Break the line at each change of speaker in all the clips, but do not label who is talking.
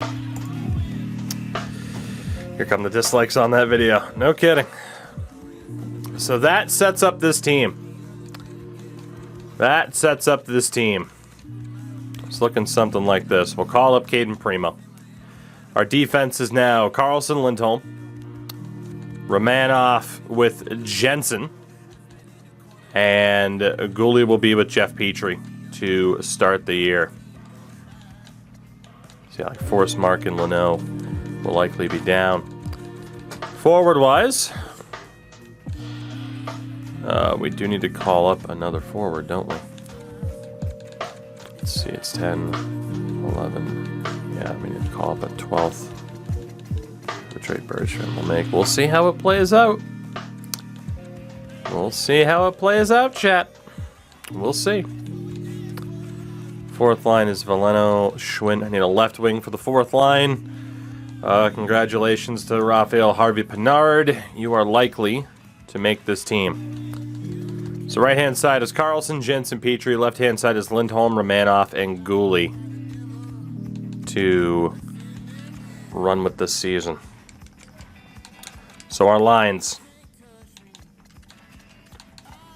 Here come the dislikes on that video. No kidding. So that sets up this team. It's looking something like this. We'll call up Caden Primo. Our defense is now Carlson, Lindholm, Romanoff with Jensen, and Gooley will be with Jeff Petrie to start the year. See, like Forrest, Mark, and Leno will likely be down. Forward-wise, we do need to call up another forward, don't we? Let's see, it's 10, 11. Yeah, we need to call up a 12th. The trade Bergstrom will make. We'll see how it plays out. Chat. We'll see. Fourth line is Veleno, Schwinn. I need a left wing for the fourth line. Congratulations to Raphael Harvey-Pinard. You are likely to make this team. So right-hand side is Carlson, Jensen, Petrie. Left-hand side is Lindholm, Romanoff, and Gooley to run with this season. So our lines.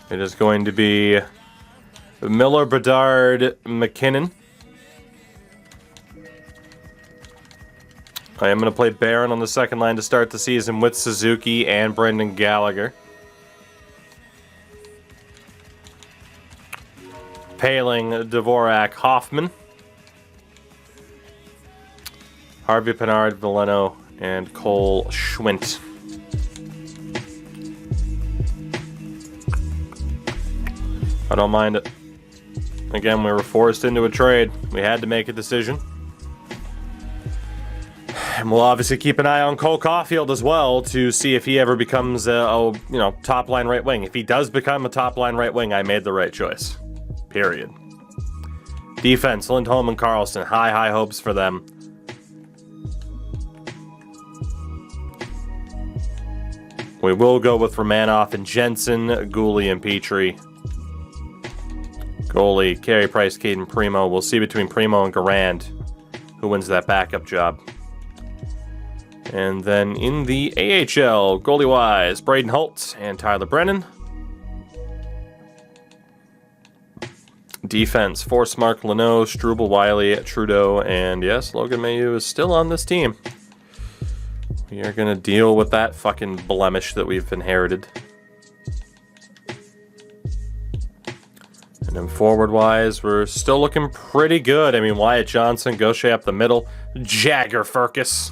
It is going to be Miller, Bedard, McKinnon. I am going to play Barron on the second line to start the season with Suzuki and Brendan Gallagher. Paling, Dvorak, Hoffman. Harvey-Pinard, Veleno, and Cole Schwint. I don't mind it. Again, we were forced into a trade. We had to make a decision. And we'll obviously keep an eye on Cole Caulfield as well to see if he ever becomes a top-line right wing. If he does become a top-line right wing, I made the right choice. Period. Defense, Lindholm and Carlson. High hopes for them. We will go with Romanoff and Jensen, Gooley and Petrie. Goalie, Carey Price, Caden Primo. We'll see between Primo and Garand who wins that backup job. And then in the AHL, goalie-wise, Braden Holt and Tyler Brennan. Defense, Force, Mark, Leno, Struble, Wiley, Trudeau, and yes, Logan Mailloux is still on this team. We are going to deal with that fucking blemish that we've inherited. And then forward-wise, we're still looking pretty good. I mean, Wyatt Johnson, Gaucher up the middle, Jagger Furcus.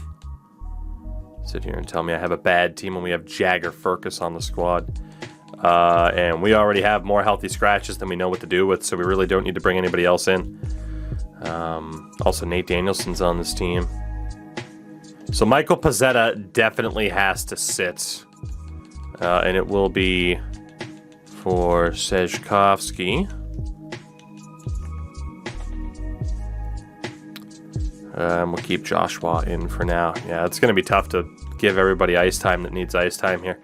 Sit here and tell me I have a bad team when we have Jagger Furcus on the squad. And we already have more healthy scratches than we know what to do with, so we really don't need to bring anybody else in. Also, Nate Danielson's on this team. So Michael Pezzetta definitely has to sit. And it will be for Sejkovsky. We'll keep Joshua in for now. Yeah, it's going to be tough to give everybody ice time that needs ice time here.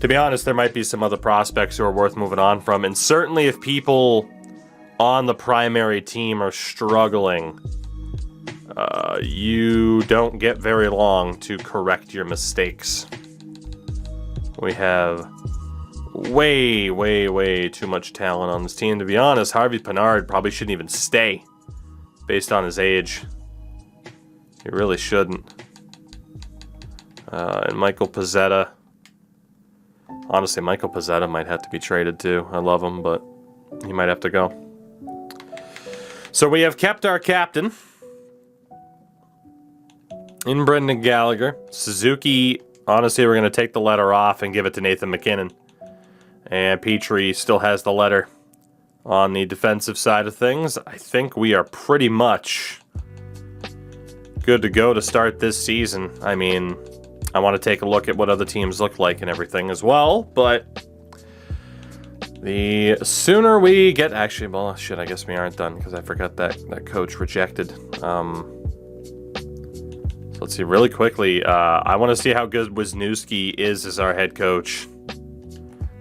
To be honest, there might be some other prospects who are worth moving on from. And certainly if people on the primary team are struggling, you don't get very long to correct your mistakes. We have way too much talent on this team. To be honest, Harvey-Pinard probably shouldn't even stay based on his age. He really shouldn't. And Michael Pezzetta. Honestly, Michael Pezzetta might have to be traded too. I love him, but he might have to go. So we have kept our captain in Brendan Gallagher. Suzuki, honestly, we're going to take the letter off and give it to Nathan McKinnon. And Petrie still has the letter on the defensive side of things. I think we are pretty much good to go to start this season. I mean, I want to take a look at what other teams look like and everything as well, but the sooner we get... Actually, well, shit, I guess we aren't done because I forgot that coach rejected. So let's see really quickly. I want to see how good Wisniewski is as our head coach.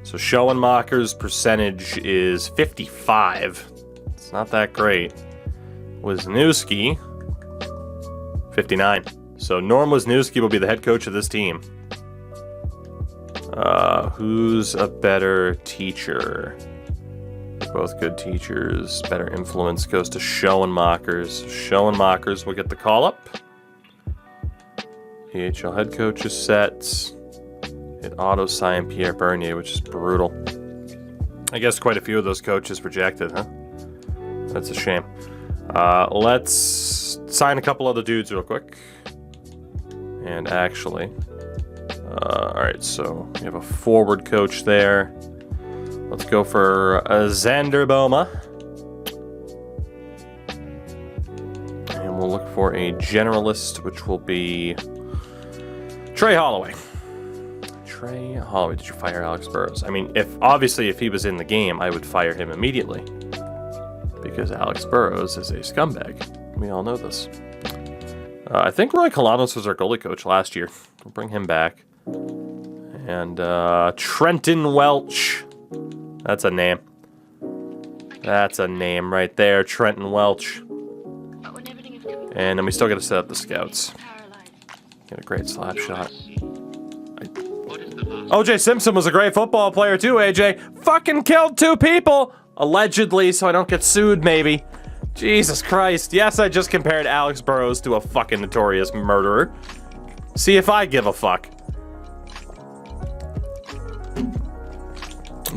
So Schoenmaker's percentage is 55. It's not that great. Wisniewski 59. So Norm Wisniewski will be the head coach of this team. Who's a better teacher? They're both good teachers. Better influence goes to Schoenmakers. Schoenmakers will get the call-up. EHL head coach is set. It auto-signed Pierre Bernier, which is brutal. I guess quite a few of those coaches rejected, huh? That's a shame. Let's sign a couple other dudes real quick. And actually... Alright, so we have a forward coach there. Let's go for Xander Boma. And we'll look for a generalist, which will be Trey Holloway. Trey Holloway, did you fire Alex Burrows? I mean, obviously if he was in the game, I would fire him immediately. Because Alex Burrows is a scumbag. We all know this. I think Roy Colanos was our goalie coach last year. We'll bring him back. And Trenton Welch. That's a name. That's a name right there, Trenton Welch. And then we still got to set up the scouts. Get a great slap shot. OJ Simpson was a great football player too, AJ. Fucking killed 2 people! Allegedly, so I don't get sued, maybe. Jesus Christ. Yes, I just compared Alex Burrows to a fucking notorious murderer. See if I give a fuck.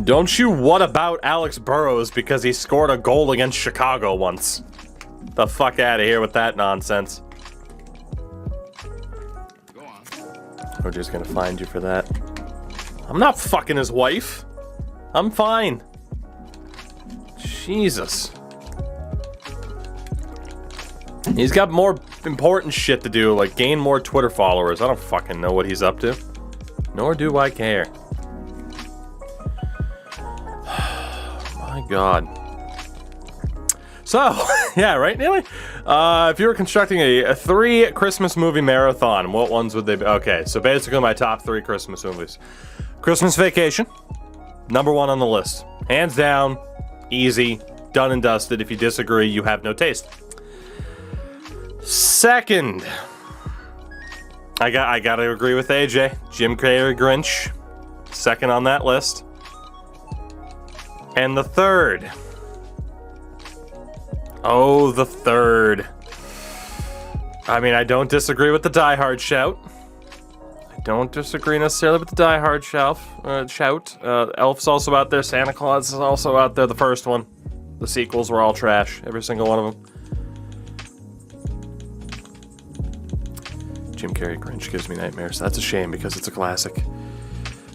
Don't you what about Alex Burrows because he scored a goal against Chicago once. The fuck out of here with that nonsense. OJ's gonna find you for that. I'm not fucking his wife. I'm fine. Jesus. He's got more important shit to do, like gain more Twitter followers. I don't fucking know what he's up to. Nor do I care. My God. So, yeah, right, Neely? If you were constructing a 3 Christmas movie marathon, what ones would they be? Okay, so basically my top 3 Christmas movies. Christmas Vacation, number 1 on the list. Hands down, easy, done and dusted. If you disagree, you have no taste. Second, I gotta agree with AJ. Jim Carrey Grinch, second on that list. And the third. Oh, the third. I mean, I don't disagree with the Die Hard shout. I don't disagree necessarily with the Die Hard shout. Elf's also out there. Santa Claus is also out there. The first one. The sequels were all trash. Every single one of them. Jim Carrey Grinch gives me nightmares. That's a shame because it's a classic.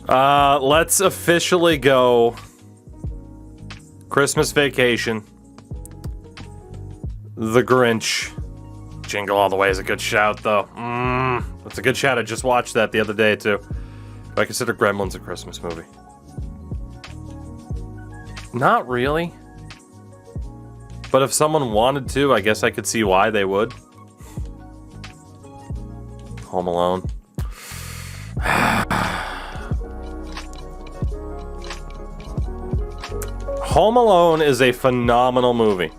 Let's officially go Christmas Vacation, The Grinch. Jingle All the Way is a good shout, though. That's a good shout. I just watched that the other day, too. Do I consider Gremlins a Christmas movie? Not really. But if someone wanted to, I guess I could see why they would. Home Alone. Home Alone is a phenomenal movie.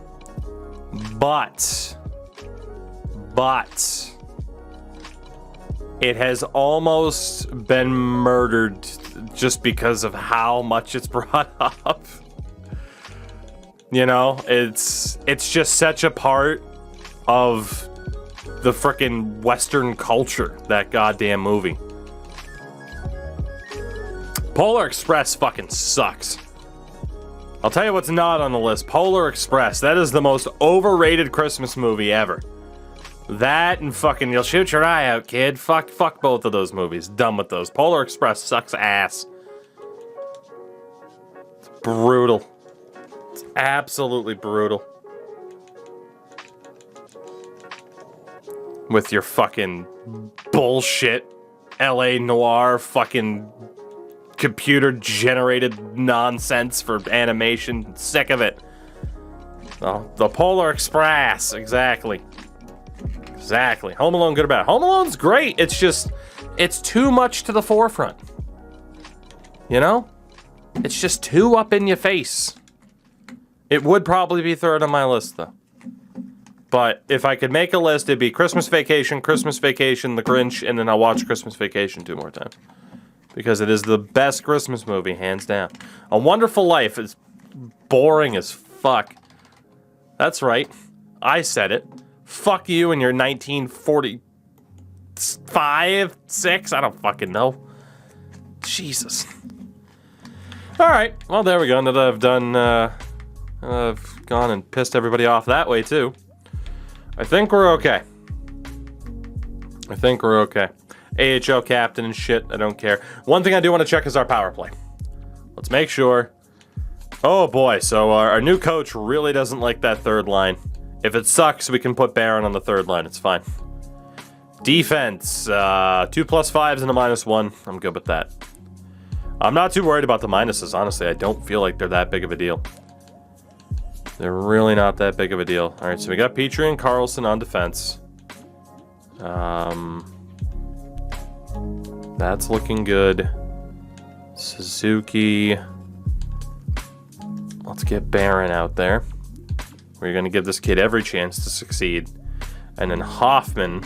But it has almost been murdered just because of how much it's brought up. You know, it's just such a part of the frickin' Western culture, that goddamn movie. Polar Express fucking sucks. I'll tell you what's not on the list. Polar Express. That is the most overrated Christmas movie ever. That and fucking You'll Shoot Your Eye Out, Kid. Fuck both of those movies. Done with those. Polar Express sucks ass. It's brutal. It's absolutely brutal. With your fucking bullshit LA noir fucking computer-generated nonsense for animation. Sick of it. Oh, the Polar Express. Exactly. Exactly. Home Alone, good or bad? Home Alone's great. It's just, it's too much to the forefront. You know? It's just too up in your face. It would probably be third on my list, though. But if I could make a list, it'd be Christmas Vacation, The Grinch, and then I'll watch Christmas Vacation 2 more times. Because it is the best Christmas movie, hands down. A Wonderful Life is boring as fuck. That's right. I said it. Fuck you and your 1945, 6? I don't fucking know. Jesus. Alright, well there we go. Now that I've done, I've gone and pissed everybody off that way too. I think we're okay. AHL captain and shit, I don't care. One thing I do want to check is our power play. Let's make sure. Oh boy, so our new coach really doesn't like that third line. If it sucks, we can put Barron on the third line, it's fine. Defense, 2 +5s and a -1. I'm good with that. I'm not too worried about the minuses, honestly. I don't feel like they're that big of a deal. They're really not that big of a deal. All right, so we got Petrie and Carlson on defense. That's looking good. Suzuki. Let's get Barron out there. We're going to give this kid every chance to succeed. And then Hoffman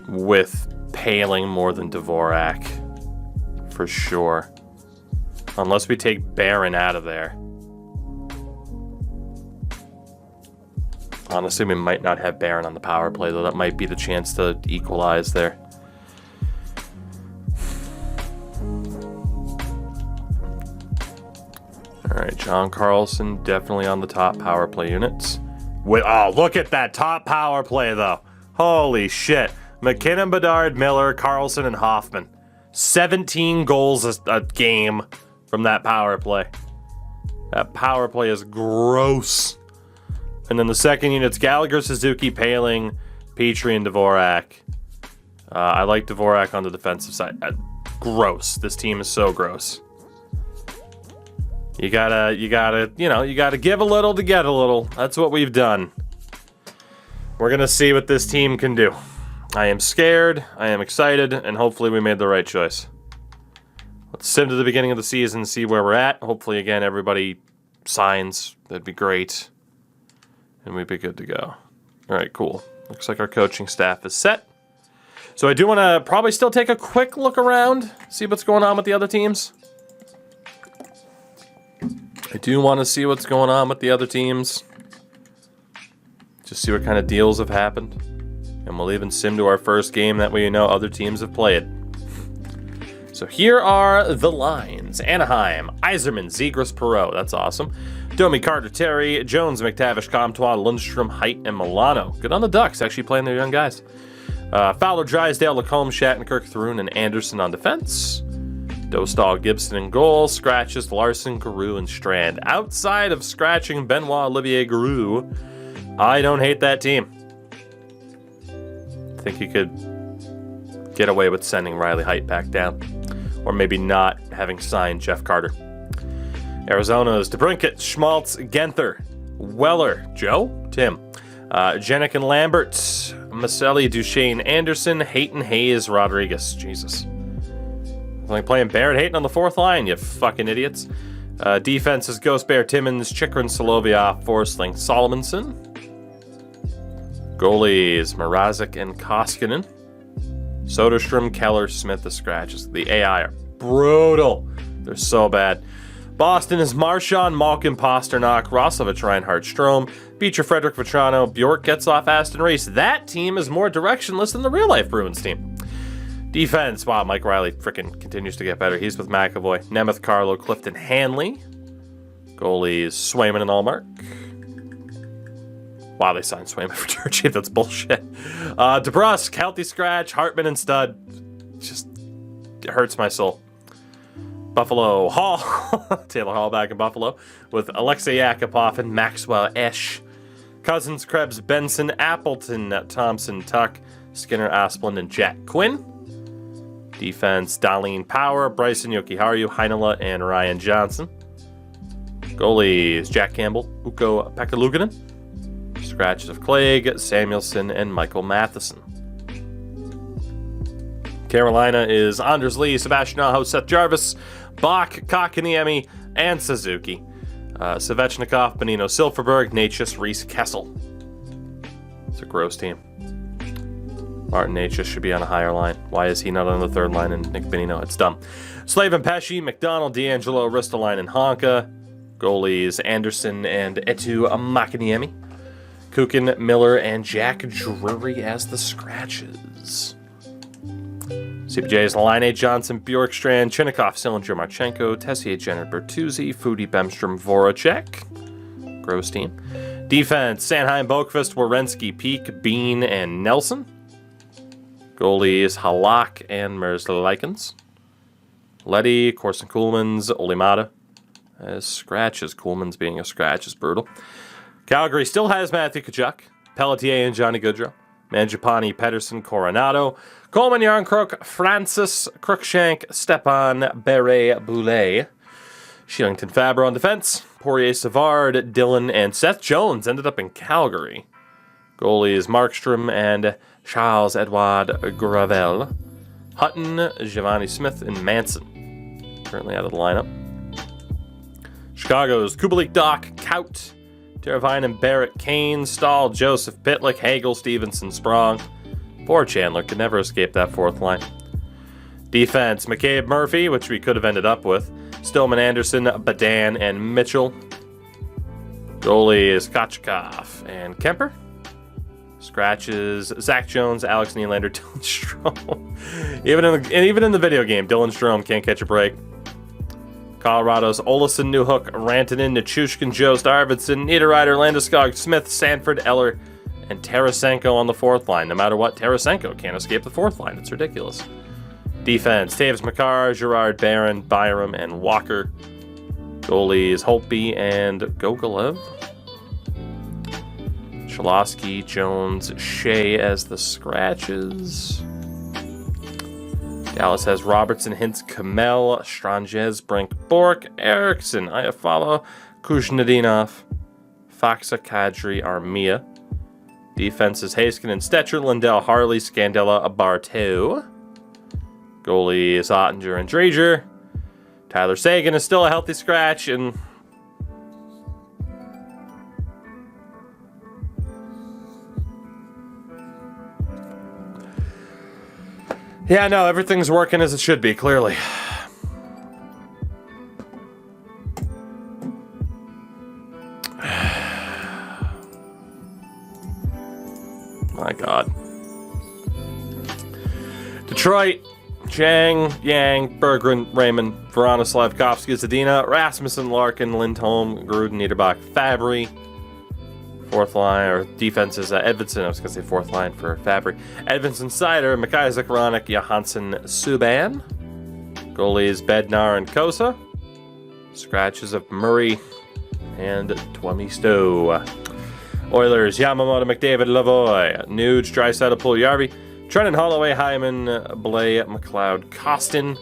with Paling more than Dvorak. For sure. Unless we take Barron out of there. Honestly, we might not have Barron on the power play, though. That might be the chance to equalize there. Alright, John Carlson definitely on the top power play units. Oh, look at that top power play, though. Holy shit. McKinnon, Bedard, Miller, Carlson, and Hoffman. 17 goals a game from that power play. That power play is gross. And then the second unit's Gallagher, Suzuki, Paling, Petrie, and Dvorak. I like Dvorak on the defensive side. Gross. This team is so gross. You gotta give a little to get a little. That's what we've done. We're gonna see what this team can do. I am scared, I am excited, and hopefully we made the right choice. Let's sim to the beginning of the season, see where we're at. Hopefully, again, everybody signs. That'd be great. And we'd be good to go. All right, cool. Looks like our coaching staff is set. So I do want to probably still take a quick look around, see what's going on with the other teams. Just see what kind of deals have happened. And we'll even sim to our first game that we know other teams have played. So here are the lines. Anaheim, Yzerman, Zegras, Perreault. That's awesome. Domi, Carter, Terry, Jones, McTavish, Comtois, Lundstrom, Height, and Milano. Good on the Ducks, actually playing their young guys. Fowler, Drysdale, Lacombe, Shattenkirk, Thrun, and Anderson on defense. Dostal, Gibson in goal. Scratches, Larson, Giroux, and Strand. Outside of scratching Benoit, Olivier, Giroux, I don't hate that team. I think you could get away with sending Riley Height back down. Or maybe not having signed Jeff Carter. Arizona's DeBrincat, Schmaltz, Genther, Weller, Joe, Tim, Jenik and Lambert, Maselli, Duchesne, Anderson, Hayton, Hayes, Rodriguez. Jesus. Like playing Barrett Hayton on the fourth line, you fucking idiots. Defense is Ghost Bear, Timmins, Chikrin, Solovia, Forsling, Solomonson. Goalies, Mrazek and Koskinen. Soderstrom, Keller, Smith, the scratches. The AI are brutal. They're so bad. Boston is Marchand, Malkin, Pasternak, Roslovic, Reinhardt, Strome, Beecher, Frederick, Vetrano, Bjork, Getzlaf, Aston Reese. That team is more directionless than the real-life Bruins team. Defense, wow, Mike Riley freaking continues to get better. He's with McAvoy. Nemeth, Carlo, Clifton, Hanley. Goalies, Swayman and Allmark. Wow, they signed Swayman for Turgid. That's bullshit. DeBrusque, Healthy Scratch, Hartman and Stud. Just it hurts my soul. Buffalo, Hall. Taylor Hall back in Buffalo. With Alexei Yakupov and Maxwell Esch. Cousins, Krebs, Benson, Appleton, Thompson, Tuck, Skinner, Asplund, and Jack Quinn. Defense, Darlene Power, Bryson Yokiharu, Heinola, and Ryan Johnson. Goalies, Jack Campbell, Ukko Pekka-Luukkonen. Scratches of Clegg, Samuelson, and Michael Matheson. Carolina is Anders Lee, Sebastian Aho, Seth Jarvis, Bach, Kakaniemi, and Suzuki. Svechnikov, Benino Silverberg, Natchez, Reese Kessel. It's a gross team. Martin Natchez should be on a higher line. Why is he not on the third line and Nick Benino? It's dumb. Slavin Pesci, McDonald, D'Angelo, Ristolainen, Honka. Goalies Anderson and Etu Makiniemi. Kukin, Miller, and Jack Drury as the scratches. CPJ's line 8, Johnson, Bjorkstrand, Chinnikov, Sillinger, Marchenko, Tessier, Jenner, Bertuzzi, Foodie, Bemstrom, Voracek. Gross team. Defense, Sanheim, Boqvist, Werenski, Peak, Bean, and Nelson. Goalies, Halak and Merzlikens. Leddy, Corson Kuhlmans, Olimata. As scratches, Kuhlman's being a scratch is brutal. Calgary still has Matthew Tkachuk, Pelletier and Johnny Gaudreau. Mangiapane, Pedersen, Coronado, Coleman, Yarncrook, Francis, Cruikshank, Stepan, Beret, Boulet. Shillington, Faber on defense. Poirier, Savard, Dillon, and Seth Jones ended up in Calgary. Goalies Markstrom and Charles-Edouard Gravel. Hutton, Giovanni Smith, and Manson. Currently out of the lineup. Chicago's Kubalik, Doc, Kaut, Teravainen and Barrett, Kane, Stahl, Joseph, Pitlick, Hagel, Stevenson, Sprong. Poor Chandler could never escape that fourth line. Defense, McCabe, Murphy, which we could have ended up with. Stillman, Anderson, Badan, and Mitchell. Goalies Kochkov and Kemper. Scratches, Zach Jones, Alex Nylander, Dylan Strome. even in the video game, Dylan Strome can't catch a break. Colorado's Olesen, Newhook, Rantanen, Nichushkin, Jost, Arvidsson, Niederreiter, Landeskog, Smith, Sanford, Eller, and Tarasenko on the fourth line. No matter what, Tarasenko can't escape the fourth line. It's ridiculous. Defense, Taves, Makar, Gerard, Barron, Byram, and Walker. Goalies, Holtby and Gogolev. Cholowski, Jones, Shea as the scratches. Dallas has Robertson, Hintz, Kamel, Stranges, Brink, Bork, Eriksson, Iafallo, Kuznetsov, Faxa, Kadri, Armia. Defense is Haskin, Stetcher, Lindell, Harley, Scandella, Barteau. Goalie is Ottinger and Drager. Tyler Seguin is still a healthy scratch, and yeah, no, everything's working as it should be, clearly. My God. Detroit, Chang, Yang, Berggren, Raymond, Verona, Slavkovsky, Zadina, Rasmussen, Larkin, Lindholm, Gruden, Niederbach, Fabry. Fourth line, or defense is Edvinsson. I was going to say fourth line for Fabry. Edvinsson, Sider, Makai, Zakaranik, Johansson, Subban. Goalies Bednar and Kosa. Scratches of Murray and Twummy Stowe. Oilers, Yamamoto, McDavid, Lavoie, Nuge, Draisaitl, Puljujarvi, Trennan, Holloway, Hyman, Blay, McLeod, Costin.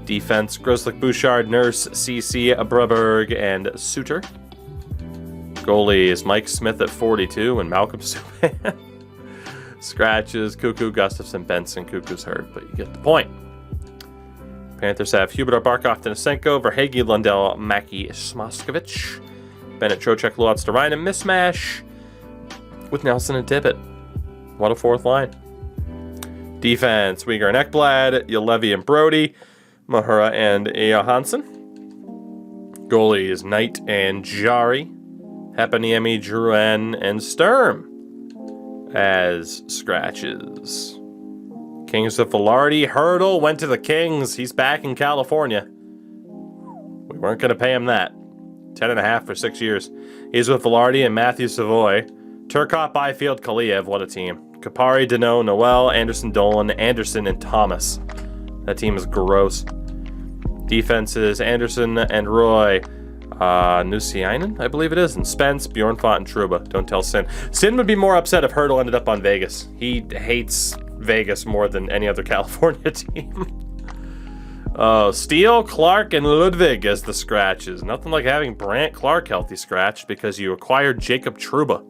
Defense, Groslick, Bouchard, Nurse, CC, Braberg, and Suter. Goalies Mike Smith at 42 and Malcolm Subban. Scratches, Cuckoo, Gustafson, Benson. Cuckoo's hurt, but you get the point. Panthers have Hubert, Barkov, Denisenko, Verhaeghe, Lundell, Mackey, Smoskovich, Bennett, Trocheck, Luotz, Ryan, and Mismash with Nelson and Tippett. What a fourth line. Defense, Uyghur and Ekblad, Yalevi and Brody, Mahura and Johansson. Goalies Knight and Jari. Hepaniemi, Drouin, and Sturm as scratches. Kings of Velarde. Hurdle went to the Kings. He's back in California. We weren't going to pay him that. 10.5 for 6 years. He's with Velarde and Matthew Savoy. Turcotte, Byfield, Kaliev. What a team. Kapari, Deneau, Noel, Anderson, Dolan, Anderson, and Thomas. That team is gross. Defenses, Anderson and Roy. Nusiainen, I believe it is, and Spence, Bjornfot, and Truba. Don't tell Sin. Sin would be more upset if Hurdle ended up on Vegas. He hates Vegas more than any other California team. Steele, Clark, and Ludwig as the scratches. Nothing like having Brant Clark healthy scratched because you acquired Jacob Truba.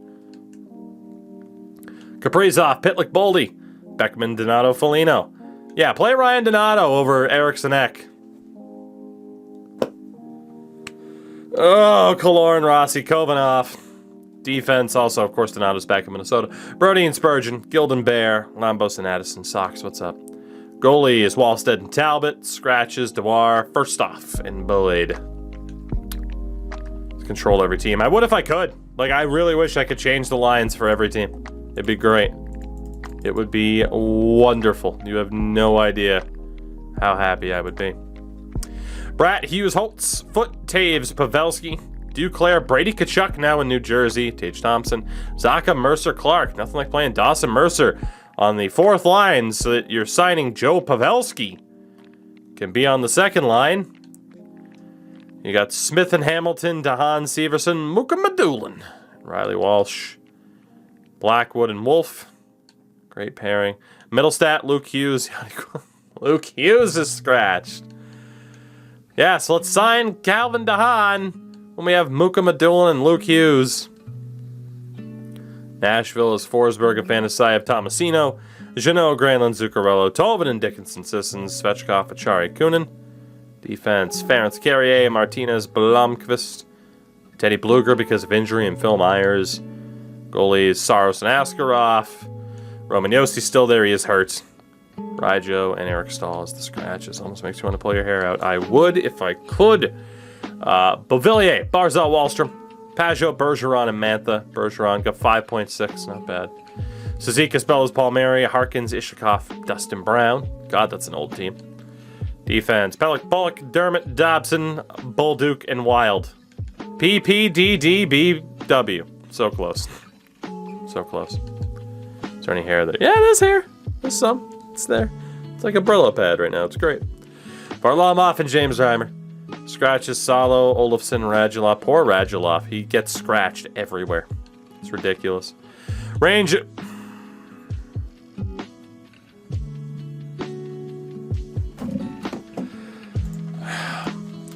Kaprizov, Pitlick, Boldy, Beckman, Donato, Foligno. Yeah, play Ryan Donato over Eriksson Ek. Oh, Kaloran, Rossi, Kovanov. Defense, also, of course, Donato's back in Minnesota. Brody and Spurgeon, Gilden Bear, Lambos and Addison. Sox, what's up? Goalie is Wallstead and Talbot. Scratches, Dewar, Firstoff, and Boyd. Control every team. I would if I could. Like, I really wish I could change the lines for every team. It'd be great. It would be wonderful. You have no idea how happy I would be. Bratt, Hughes, Holtz, Foote, Taves, Pavelski, Duclair, Brady Tkachuk, now in New Jersey, Tage Thompson, Zaka, Mercer, Clark. Nothing like playing Dawson Mercer on the fourth line so that you're signing Joe Pavelski. Can be on the second line. You got Smith and Hamilton, Dahan, Severson, Muka Madulin, Riley Walsh, Blackwood and Wolf. Great pairing. Middlestat, Luke Hughes. Luke Hughes is scratched. Yeah, so let's sign Calvin Dahan when we have Muka Madulin and Luke Hughes. Nashville is Forsberg and Fanasayev, Tomasino, Jeannot, Granlund, Zuccarello, Tolvin and Dickinson, Sissons, Svechkov, Achari, Kunin. Defense, Ference, Carrier, Martinez, Blomqvist, Teddy Bluger because of injury, and Phil Myers. Goalies, Saros and Askarov. Roman Yosti's still there, he is hurt. Ryjo and Eric Stahl as the scratches. Almost makes you want to pull your hair out. I would if I could. Beauvillier, Barzal, Wallstrom, Pajot, Bergeron, and Mantha. Bergeron got 5.6, not bad. Suzuki, Bellows, Palmieri, Harkins, Ishikoff, Dustin Brown. God, that's an old team. Defense, Pellick, Bullock, Dermott, Dobson, Bolduc, and Wild. PPDDBW. So close. So close. Is there any hair there? Yeah, there's hair. There's some. It's there. It's like a Brillo pad right now. It's great. Varlamov and James Reimer. Scratches, Salo, Olofsson, Radulov. Poor Radulov. He gets scratched everywhere. It's ridiculous. Range.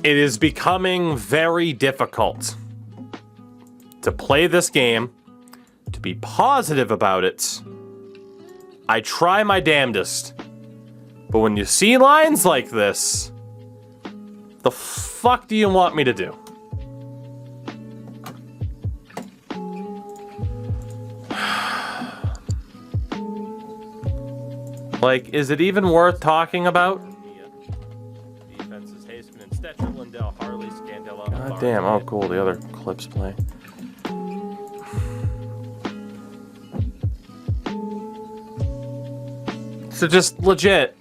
It is becoming very difficult to play this game, to be positive about it. I try my damnedest. But when you see lines like this, the fuck do you want me to do? Like, is it even worth talking about? Defenses, Haskinen, Stetcher, Lindell, Harley, Scandella. God damn, oh cool, the other clips play. So just legit,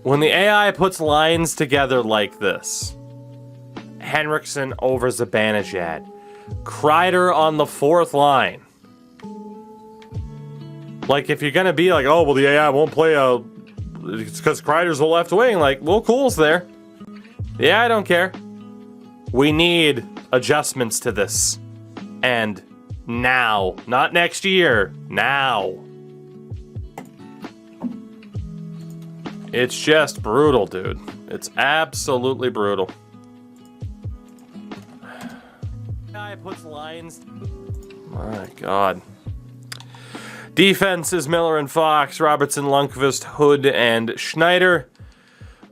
when the AI puts lines together like this, Henriksen over Zibanejad, Kreider on the fourth line. Like, if you're gonna be like, oh, well, the AI won't play it's because Kreider's the left wing, like, well, Cool's there. Yeah, I don't care. We need adjustments to this. And now. Not next year. Now. It's just brutal, dude. It's absolutely brutal. Guy puts lines. My God. Defense is Miller and Fox, Robertson, Lundqvist, Hood, and Schneider.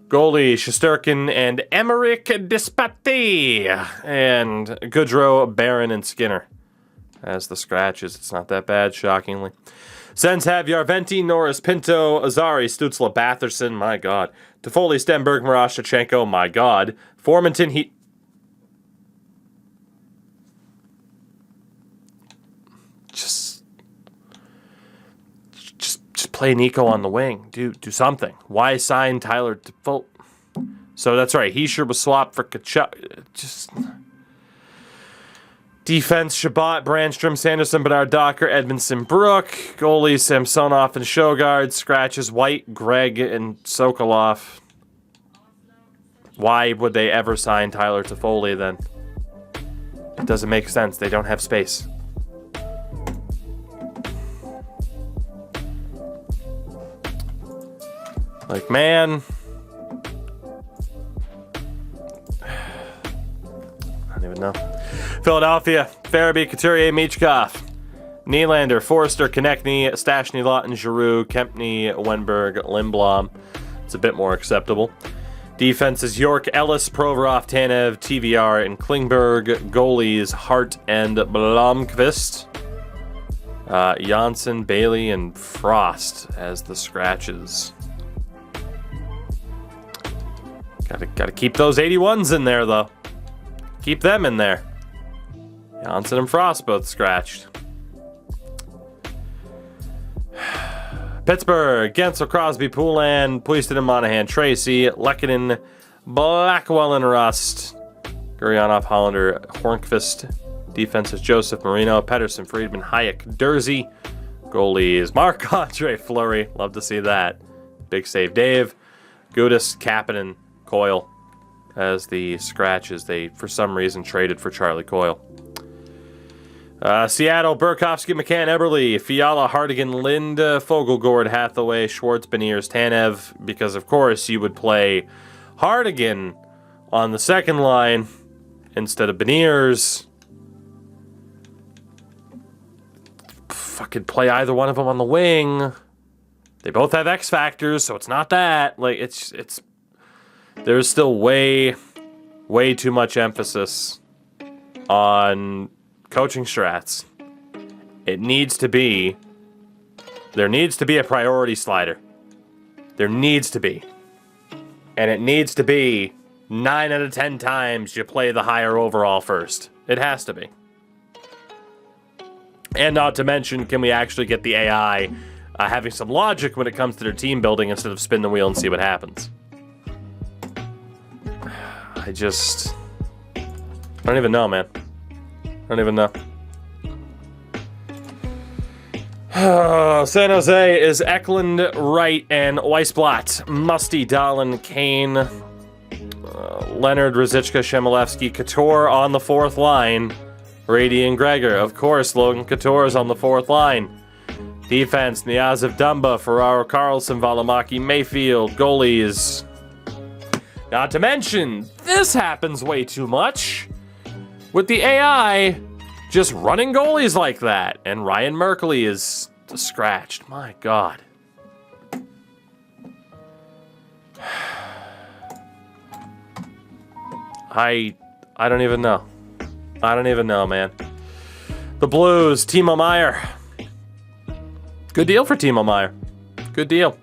Goalie, Shesterkin and Emmerich Dispati. And Goodrow, Barron, and Skinner. As the scratches, it's not that bad, shockingly. Sens have Yarventi, Norris, Pinto, Azari, Stutzla, Batherson, my God. Toffoli, Stenberg, Marashchenko, my God. Formanton, Just play Nico on the wing. Do something. Why sign Tyler Default? So that's right. Heischer was swapped for Kachuk. Just defense: Shabbat, Brandstrom, Sanderson, Bernard, Docker, Edmondson, Brook. Goalies: Samsonov and Shogard. Scratches: White, Gregg, and Sokolov. Why would they ever sign Tyler Toffoli then? It doesn't make sense. They don't have space. Like, man. I don't even know. Philadelphia, Farabee, Couturier, Michkov, Nylander, Forrester, Konechny, Stastny, Lawton, Giroux, Kempney, Wenberg, Lindblom. It's a bit more acceptable. Defense is York, Ellis, Provorov, Tanev, TVR, and Klingberg. Goalies, Hart and Blomqvist. Janssen, Bailey, and Frost as the scratches. Gotta keep those 81s in there, though. Keep them in there. Janssen and Frost both scratched. Pittsburgh, Gensel, Crosby, Poulin, Puiston and Monahan, Tracy, Lehkonen, Blackwell and Rust, Gurionov, Hollander, Hornqvist. Defense is Joseph, Marino, Pedersen, Friedman, Hayek, Dursey. Goalies, Marc-Andre Fleury. Love to see that. Big save, Dave. Gudis, Kapanen, Coyle as the scratches. They, for some reason, traded for Charlie Coyle. Seattle, Burakovsky, McCann, Eberle, Fiala, Hardigan, Lind, Fogelgord, Hathaway, Schwartz, Beniers, Tanev, because of course you would play Hardigan on the second line instead of Beniers. Fucking play either one of them on the wing. They both have X factors, so it's not that. Like, it's there's still way too much emphasis on coaching strats. There needs to be a priority slider. There needs to be. And it needs to be 9 out of 10 times you play the higher overall first. It has to be. And not to mention, can we actually get the AI having some logic when it comes to their team building instead of spin the wheel and see what happens? I don't even know, man. I don't even know. San Jose is Eklund, Wright, and Weissblatt. Musty, Dahlin, Kane, Leonard, Ruzicka, Shemilevsky, Couture on the fourth line. Brady and Gregor. Of course, Logan Couture is on the fourth line. Defense, Niazov, Dumba, Ferraro, Carlson, Valimaki, Mayfield. Goalies. Not to mention, this happens way too much with the AI just running goalies like that. And Ryan Merkley is scratched. My God. I don't even know. I don't even know, man. The Blues, Timo Meier. Good deal for Timo Meier. Good deal.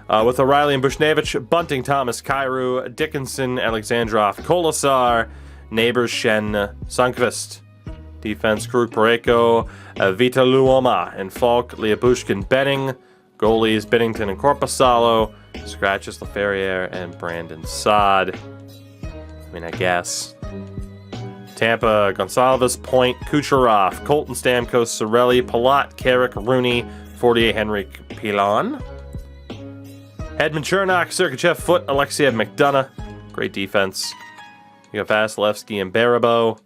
With O'Reilly and Bushnevich, Bunting, Thomas, Kyrou, Dickinson, Alexandrov, Kolasar, Neighbors, Shen, Sundqvist. Defense, Krug, Pareko, Vita Luoma, and Falk, Liabushkin, Benning. Goalies, Binnington and Korpisalo. Scratches, LaFerriere, and Brandon Saad. I mean, I guess. Tampa, Gonsalves, Point, Kucherov, Colton Stamkos, Sorelli, Palat, Carrick, Rooney, Fortier, Henrik, Pilon. Hedman, Chernak, Sergachev, Foot, Alexiev, McDonough. Great defense. You got Vasilevsky and Barabo.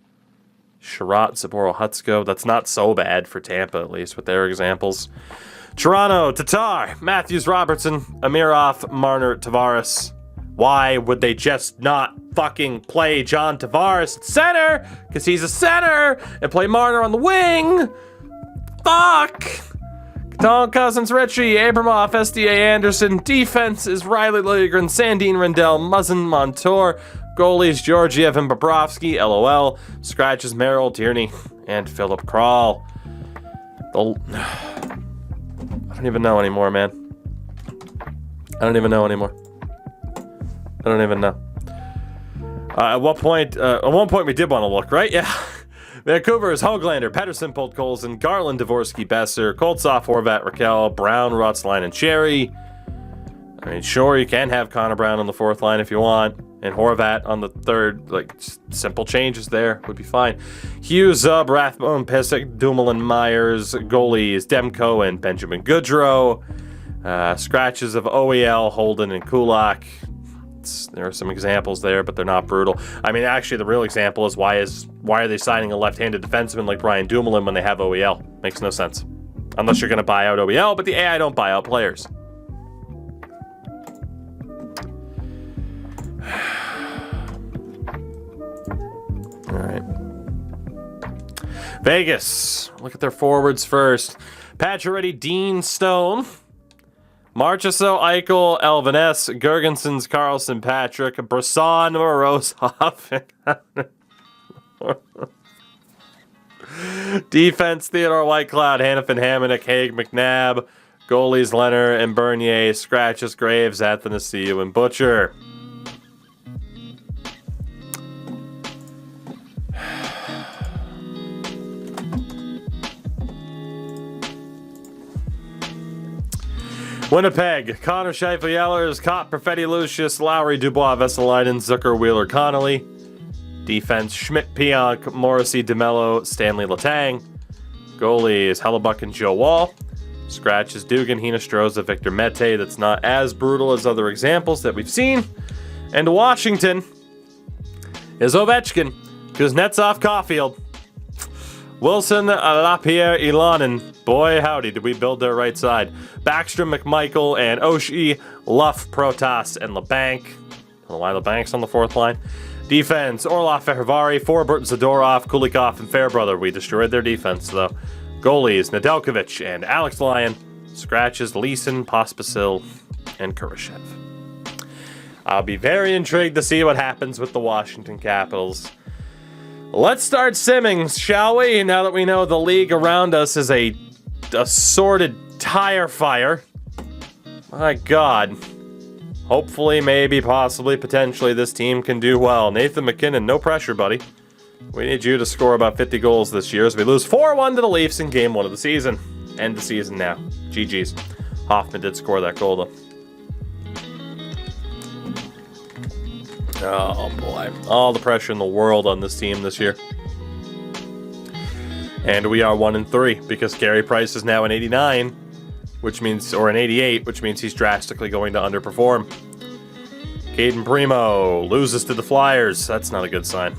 Sherratt, Sapporo, Hutsko. That's not so bad for Tampa, at least, with their examples. Toronto, Tatar, Matthews, Robertson, Amirov, Marner, Tavares. Why would they just not fucking play John Tavares at center? Because he's a center, and play Marner on the wing. Fuck. Don Cousins, Ritchie, Abramov, SDA Anderson. Defense is Riley Liljegren, Sandine Rendell, Muzzin, Montour. Goalies, Georgiev and Bobrovsky, LOL. Scratches, Merrill, Tierney, and Philip Kral. I don't even know anymore, man. I don't even know anymore. I don't even know. At one point we did want to look, right? Yeah. Vancouver is Hoglander, Pedersen, Podkolzin, Garland, Dvorsky, Besser, Koltsov, Horvat, Raquel, Brown, Rutzline, and Cherry. I mean, sure, you can have Connor Brown on the fourth line if you want, and Horvat on the third. Like, simple changes there would be fine. Hughes, Zub, Rathbone, Pissick, Dumoulin, Myers. Goalies, Demko and Benjamin Goodrow. Scratches of OEL, Holden, and Kulak. There are some examples there, but they're not brutal. I mean, actually, the real example is why are they signing a left-handed defenseman like Brian Dumoulin when they have OEL? Makes no sense. Unless you're going to buy out OEL, but the AI don't buy out players. All right. Vegas. Look at their forwards first. Pacioretty, Dean, Stone. Marchessault, Eichel, Elvin S., Gergensons, Carlson, Patrick, Brisson, Morozov. Defense, Theodore Whitecloud, Hannafin, Hamonic, Haig, McNabb. Goalies, Leonard and Bernier. Scratches, Graves, Athanasiou, and Butcher. Winnipeg, Connor Scheifele, Yellers, Kopp, Perfetti, Lucius, Lowry, Dubois, Vesalainen, Zucker, Wheeler, Connolly. Defense, Schmidt, Pionk, Morrissey, DeMello, Stanley, Letang. Goalies, Hellebuck and Joe Wall. Scratches, Dugan, Hinostroza, Victor Mete. That's not as brutal as other examples that we've seen. And Washington is Ovechkin, Kuznetsov, Caulfield, Wilson, Lapierre, Ilanen. Boy, howdy, did we build their right side. Backstrom, McMichael, and Oshie, Luff, Protas, and LeBanc. Don't know why LeBanc's on the fourth line. Defense, Orlov, Fehervari, Forbert, Zadorov, Kulikov, and Fairbrother. We destroyed their defense, though. Goalies, Nedeljkovic and Alex Lyon. Scratches, Leeson, Pospisil, and Kurashev. I'll be very intrigued to see what happens with the Washington Capitals. Let's start simming, shall we? Now that we know the league around us is a sordid tire fire. My God. Hopefully, maybe, possibly, potentially, this team can do well. Nathan McKinnon, no pressure, buddy. We need you to score about 50 goals this year as we lose 4-1 to the Leafs in Game 1 of the season. End the season now. GG's. Hoffman did score that goal, though. Oh, boy. All the pressure in the world on this team this year. And we are 1-3 because Carey Price is now an 89, which means, or an 88, which means he's drastically going to underperform. Caden Primo loses to the Flyers. That's not a good sign.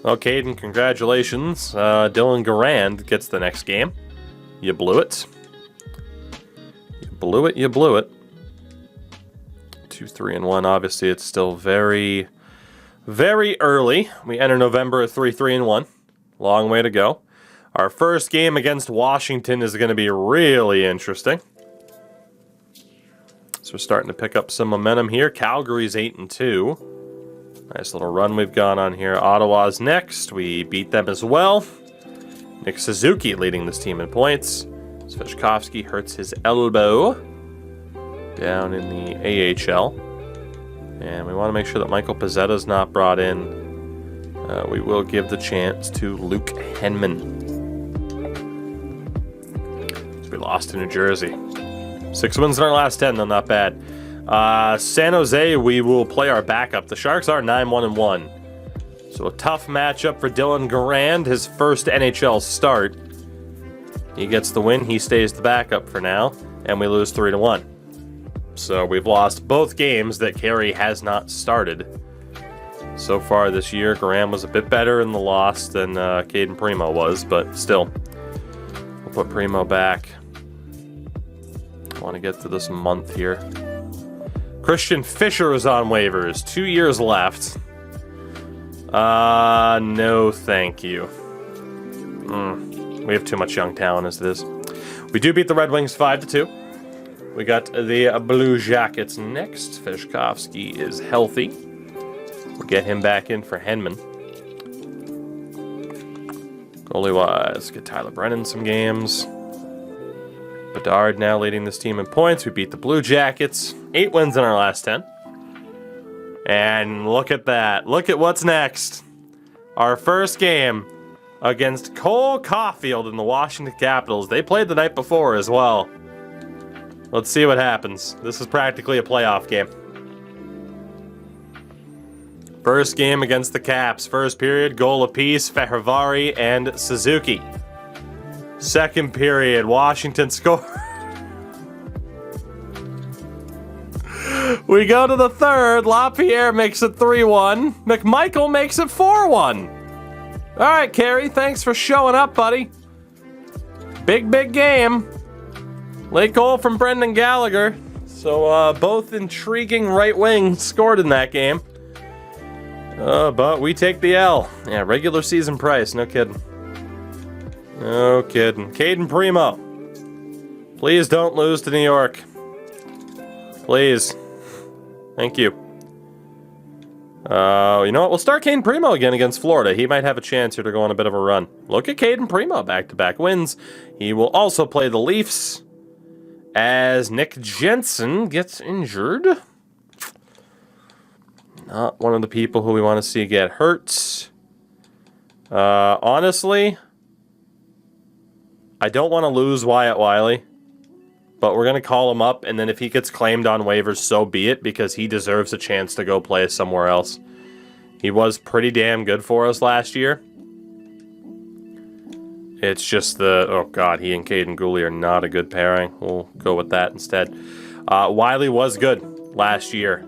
Well, Caden, congratulations. Dylan Garand gets the next game. You blew it. You blew it, you blew it. 2-3-1. Obviously, it's still very, very early. We enter November at 3-3-1. Long way to go. Our first game against Washington is going to be really interesting. So we're starting to pick up some momentum here. Calgary's 8-2. Nice little run we've gone on here. Ottawa's next. We beat them as well. Nick Suzuki leading this team in points. Svechkovsky hurts his elbow down in the AHL. And we want to make sure that Michael Pezzetta's not brought in. We will give the chance to Luke Henman. So we lost to New Jersey. 6 wins in our last 10, though, not bad. San Jose, we will play our backup. The Sharks are 9-1-1. So a tough matchup for Dylan Garand, his first NHL start. He gets the win. He stays the backup for now. And we lose 3-1. So we've lost both games that Carey has not started. So far this year, Garand was a bit better in the loss than Caden Primo was, but still. We'll put Primo back. I want to get to this month here. Christian Fisher is on waivers. 2 years left. No thank you. We have too much young talent as it is. We do beat the Red Wings 5-2. We got the Blue Jackets next. Svechkovsky is healthy. We'll get him back in for Henman. Goalie-wise, get Tyler Brennan some games. Bedard now leading this team in points. We beat the Blue Jackets. 8 wins in our last 10. And look at that. Look at what's next. Our first game against Cole Caulfield in the Washington Capitals. They played the night before as well. Let's see what happens. This is practically a playoff game. First game against the Caps. First period, goal apiece, Fehervari and Suzuki. Second period, Washington score. We go to the third. Lapierre makes it 3-1. McMichael makes it 4-1. All right, Carey, thanks for showing up, buddy. Big game. Late goal from Brendan Gallagher. So both intriguing right wings scored in that game. But we take the L. Yeah, regular season price, no kidding. No kidding. Caden Primo. Please don't lose to New York. Please. Thank you. You know what? We'll start Caden Primo again against Florida. He might have a chance here to go on a bit of a run. Look at Caden Primo, back-to-back wins. He will also play the Leafs as Nick Jensen gets injured. Not one of the people who we want to see get hurt. Honestly, I don't want to lose Wyatt Wiley, but we're going to call him up, and then if he gets claimed on waivers, so be it, because he deserves a chance to go play somewhere else. He was pretty damn good for us last year. It's just the... Oh, God, he and Caden Gooley are not a good pairing. We'll go with that instead. Wiley was good last year,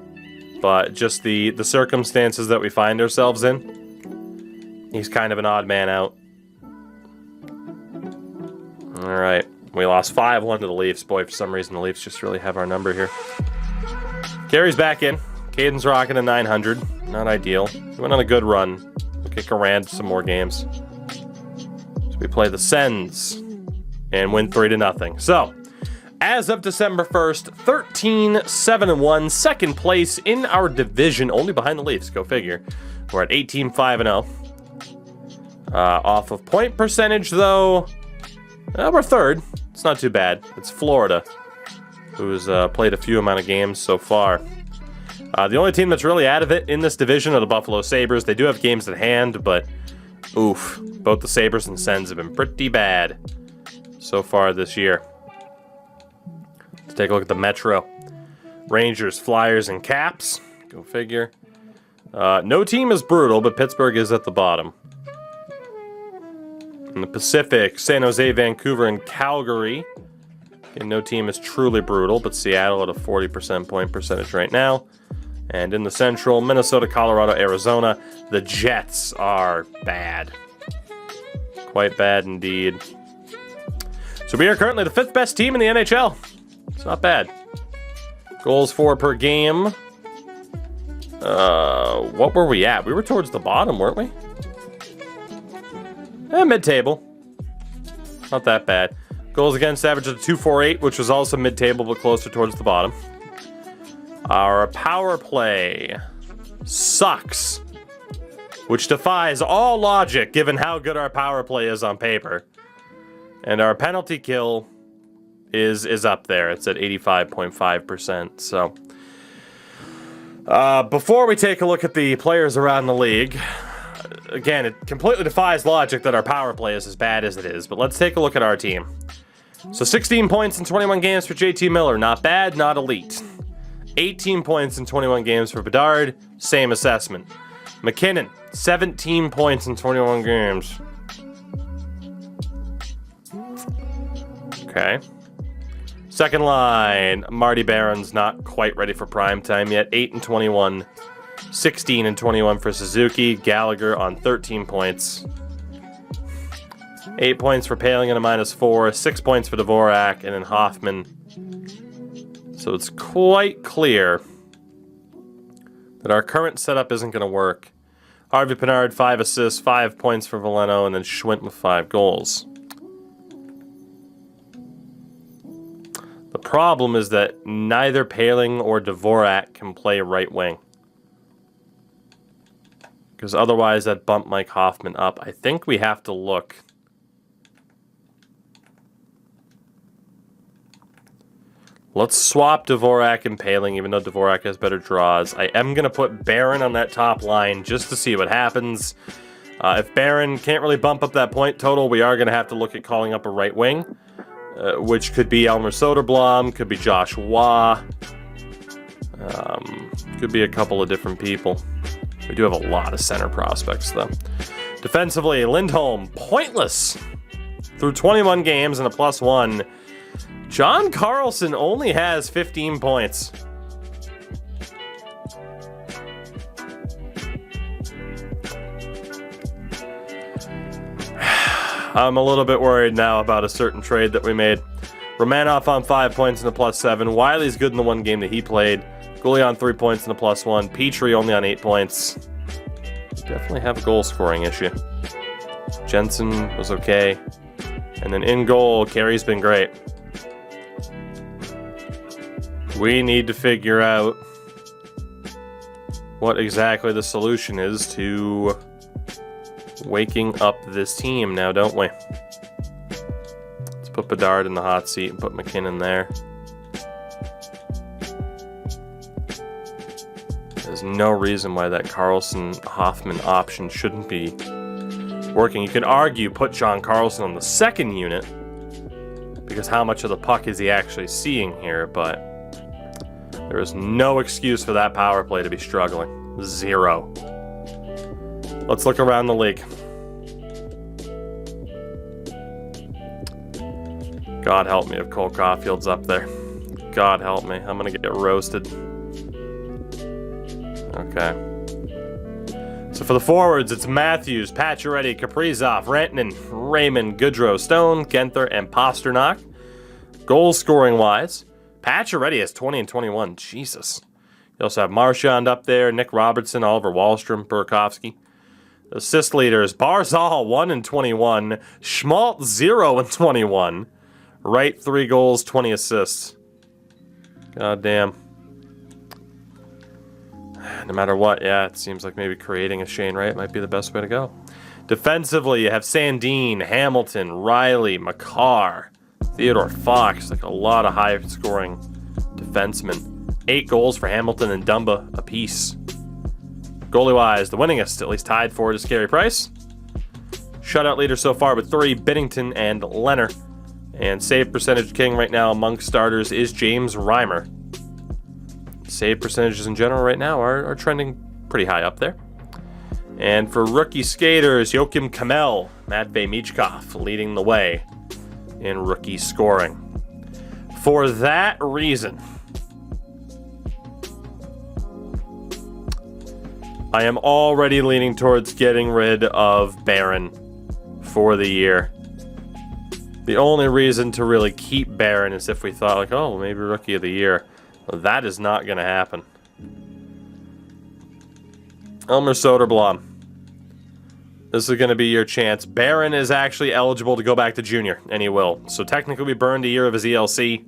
but just the circumstances that we find ourselves in, he's kind of an odd man out. All right. We lost 5-1 to the Leafs. Boy, for some reason, the Leafs just really have our number here. Carey's back in. Caden's rocking a 900. Not ideal. He went on a good run. We'll kick around some more games. So we play the Sens and win 3-0. So, as of December 1st, 13-7-1, second place in our division, only behind the Leafs. Go figure. We're at 18-5-0. Off of point percentage, though, we're third. It's not too bad. It's Florida, who's played a few amount of games so far. The only team that's really out of it in this division are the Buffalo Sabres. They do have games at hand, but oof. Both the Sabres and Sens have been pretty bad so far this year. Let's take a look at the Metro. Rangers, Flyers, and Caps. Go figure. No team is brutal, but Pittsburgh is at the bottom. In the Pacific, San Jose, Vancouver, and Calgary. Okay, no team is truly brutal, but Seattle at a 40% point percentage right now. And in the Central, Minnesota, Colorado, Arizona. The Jets are bad. Quite bad indeed. So we are currently the 5th best team in the NHL. It's not bad. Goals for per game. What were we at? We were towards the bottom, weren't we? Mid-table. Not that bad. Goals against average of 248, which was also mid-table, but closer towards the bottom. Our power play sucks, which defies all logic given how good our power play is on paper. And our penalty kill is up there. It's at 85.5%. So, before we take a look at the players around the league, again, it completely defies logic that our power play is as bad as it is, but let's take a look at our team. So 16 points in 21 games for JT Miller. Not bad, not elite. 18 points in 21 games for Bedard. Same assessment. McKinnon, 17 points in 21 games. Okay. Second line, Marty Barron's not quite ready for prime time yet. 8 and 21. 16 and 21 for Suzuki. Gallagher on 13 points. 8 points for Paling and a -4. 6 points for Dvorak, and then Hoffman. So it's quite clear that our current setup isn't going to work. Harvey Pinard, 5 assists, 5 points for Veleno, and then Schwint with 5 goals. The problem is that neither Paling or Dvorak can play right wing. Because otherwise that bumped Mike Hoffman up. I think we have to look. Let's swap Dvorak and Paling, even though Dvorak has better draws. I am going to put Barron on that top line just to see what happens. If Barron can't really bump up that point total, we are going to have to look at calling up a right wing, which could be Elmer Soderblom, could be Josh Waugh, could be a couple of different people. We do have a lot of center prospects, though. Defensively, Lindholm, pointless through 21 games and a +1. John Carlson only has 15 points. I'm a little bit worried now about a certain trade that we made. Romanov on 5 points and a +7. Wiley's good in the one game that he played. Goalie on 3 points and a +1. Petrie only on 8 points. Definitely have a goal scoring issue. Jensen was okay. And then in goal, Carey's been great. We need to figure out what exactly the solution is to waking up this team now, don't we? Let's put Bedard in the hot seat and put McKinnon there. There's no reason why that Carlson-Hoffman option shouldn't be working. You could argue put John Carlson on the second unit, because how much of the puck is he actually seeing here, but there is no excuse for that power play to be struggling. Zero. Let's look around the league. God help me if Cole Caulfield's up there. God help me. I'm going to get roasted. Okay. So for the forwards, it's Matthews, Pacioretty, Kaprizov, Rantanen, Raymond, Goodrow, Stone, Genther, and Pasternak. Goal scoring wise, Pacioretty has 20 and 21. Jesus. You also have Marchand up there, Nick Robertson, Oliver Wahlstrom, Burakovsky. Assist leaders, Barzal 1 and 21, Schmaltz 0 and 21. Wright 3 goals, 20 assists. God damn. No matter what, yeah, it seems like maybe creating a Shane Wright might be the best way to go. Defensively, you have Sandin, Hamilton, Riley, Makar, Theodore Fox, like a lot of high-scoring defensemen. 8 goals for Hamilton and Dumba apiece. Goalie-wise, the winningest, at least tied for it, is Carey Price. Shutout leader so far with 3, Binnington and Leonard. And save percentage king right now among starters is James Reimer. Save percentages in general right now are trending pretty high up there. And for rookie skaters, Joachim Kamel, Matvei Michkov leading the way in rookie scoring. For that reason, I am already leaning towards getting rid of Barron for the year. The only reason to really keep Barron is if we thought, like, oh, maybe rookie of the year. Well, that is not going to happen. Elmer Soderblom. This is going to be your chance. Barron is actually eligible to go back to junior, and he will. So technically we burned a year of his ELC.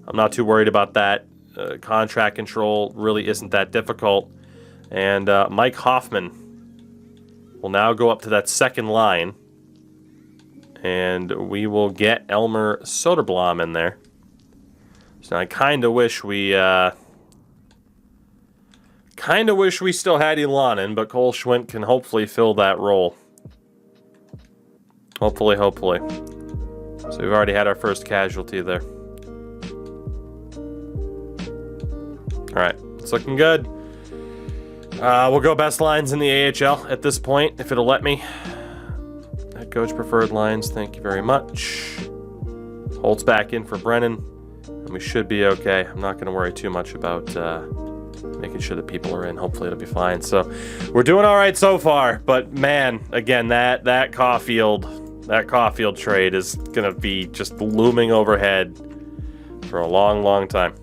I'm not too worried about that. Contract control really isn't that difficult. And Mike Hoffman will now go up to that second line. And we will get Elmer Soderblom in there. So I kind of wish we still had Ilanen, but Cole Schwint can hopefully fill that role. Hopefully. So we've already had our first casualty there. All right, it's looking good. We'll go best lines in the AHL at this point, if it'll let me. Head coach preferred lines, thank you very much. Holt's back in for Brennan. And we should be okay. I'm not going to worry too much about making sure that people are in. Hopefully it'll be fine. So we're doing all right so far. But man, again, that Caulfield trade is going to be just looming overhead for a long, long time.